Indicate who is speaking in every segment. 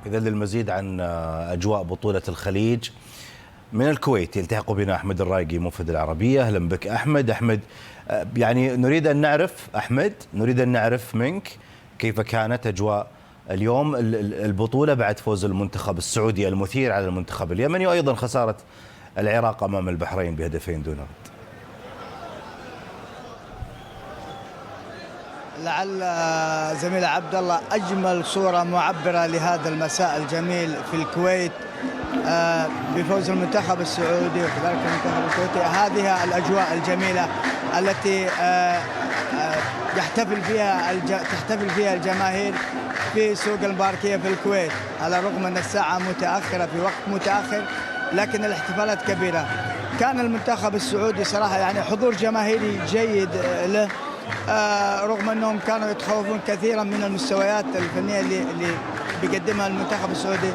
Speaker 1: إذا للمزيد عن أجواء بطولة الخليج من الكويت يلتحق بنا أحمد الرايقي منفذ العربية. أهلا بك أحمد. يعني نريد أن نعرف منك كيف كانت أجواء اليوم البطولة بعد فوز المنتخب السعودي المثير على المنتخب اليمني، وأيضا خسارة العراق أمام البحرين بهدفين دون رد.
Speaker 2: لعل زميل عبد الله أجمل صورة معبرة لهذا المساء الجميل في الكويت بفوز المنتخب السعودي وكذلك المنتخب الكويتي. هذه الأجواء الجميلة التي تحتفل فيها الجماهير في سوق المباركية في الكويت، على الرغم أن الساعة متأخرة في وقت متأخر، لكن الاحتفالات كبيرة. كان المنتخب السعودي صراحة يعني حضور جماهيري جيد له، رغم أنهم كانوا يتخوفون كثيرا من المستويات الفنية اللي بيقدمها المنتخب السعودي.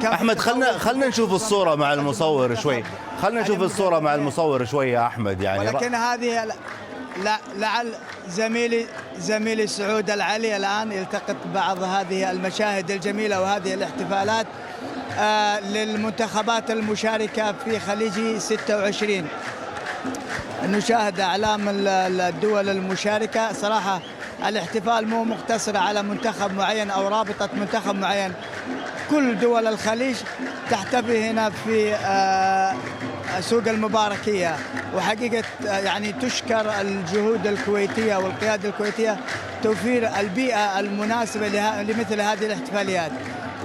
Speaker 1: أحمد خلنا نشوف الصورة مع المصور شوي، يا أحمد. يعني
Speaker 2: ولكن هذه لعل زميلي سعود العلي الآن يلتقط بعض هذه المشاهد الجميلة وهذه الاحتفالات للمنتخبات المشاركة في خليجي 26. نشاهد أعلام الدول المشاركة. صراحة الاحتفال مو مقتصر على منتخب معين أو رابطة منتخب معين، كل دول الخليج تحتفل هنا في سوق المباركية. وحقيقة يعني تشكر الجهود الكويتية والقيادة الكويتية توفير البيئة المناسبة لمثل هذه الاحتفاليات،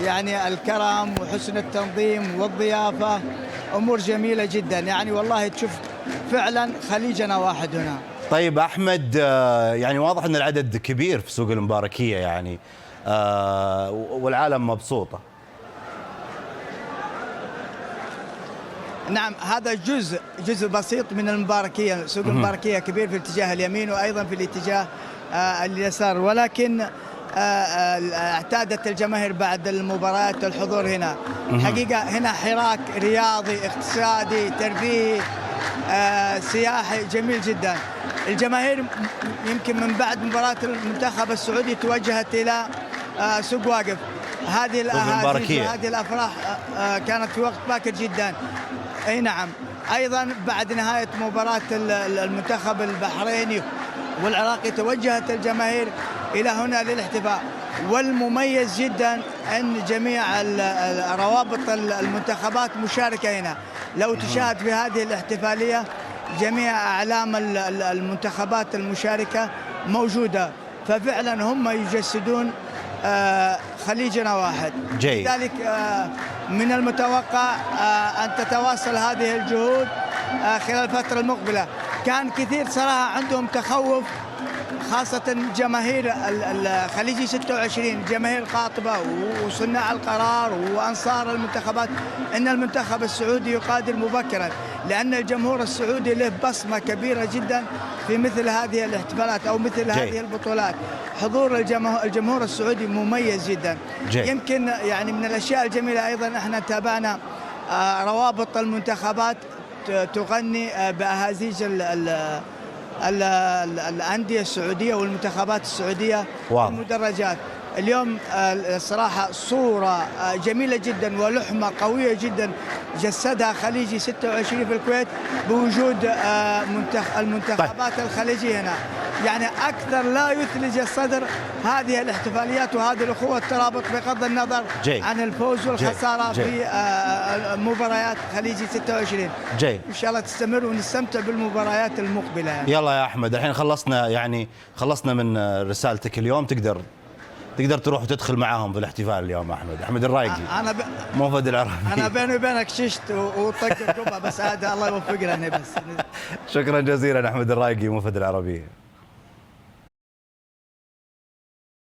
Speaker 2: يعني الكرم وحسن التنظيم والضيافة، أمور جميلة جدا. يعني والله تشوف فعلا خليجنا واحد هنا.
Speaker 1: طيب أحمد، يعني واضح أن العدد كبير في سوق المباركية يعني، والعالم مبسوطة.
Speaker 2: نعم، هذا جزء بسيط من المباركية. سوق المباركية كبير في الاتجاه اليمين وأيضا في الاتجاه اليسار، ولكن اعتادت الجماهير بعد المباريات الحضور هنا. حقيقة هنا حراك رياضي اقتصادي ترفيهي سياحي جميل جدا. الجماهير يمكن من بعد مباراة المنتخب السعودي توجهت إلى سوق واقف. هذه الأفراح كانت في وقت باكر جدا. أي نعم. أيضا بعد نهاية مباراة المنتخب البحريني والعراقي توجهت الجماهير إلى هنا للاحتفاء. والمميز جدا أن جميع روابط المنتخبات مشاركة هنا. لو تشاهد في هذه الاحتفالية جميع أعلام المنتخبات المشاركة موجودة، ففعلا هم يجسدون خليجنا واحد. لذلك من المتوقع أن تتواصل هذه الجهود خلال الفترة المقبلة. كان كثير صراحة عندهم تخوف، خاصة جماهير الخليجي 26، جماهير قاطبة وصناع القرار وأنصار المنتخبات، أن المنتخب السعودي يقادر مبكرا، لأن الجمهور السعودي له بصمة كبيرة جدا في مثل هذه الاحتفالات أو مثل هذه البطولات. حضور الجمهور السعودي مميز جدا. يمكن يعني من الأشياء الجميلة أيضا احنا تابعنا روابط المنتخبات تغني بأهازيج الأندية السعودية والمنتخبات السعودية في المدرجات. اليوم الصراحة صورة جميلة جدا ولحمة قوية جدا جسدها خليجي 26 في الكويت بوجود المنتخبات الخليجية هنا. يعني أكثر لا يثلج الصدر هذه الاحتفاليات وهذه الأخوة الترابط، بغض النظر عن الفوز والخسارة في مباريات خليجي 26. إن شاء الله تستمر ونستمتع بالمباريات المقبلة يعني.
Speaker 1: يلا يا أحمد، الحين خلصنا من رسالتك اليوم. تقدر تروح وتدخل معاهم في الاحتفال اليوم. أحمد الرايقي منفذ العربية.
Speaker 2: أنا بيني وبينك ششت وطق القبة، بس هذا الله يوفقنا. بس
Speaker 1: شكرا جزيلا أحمد الرايقي منفذ العربية.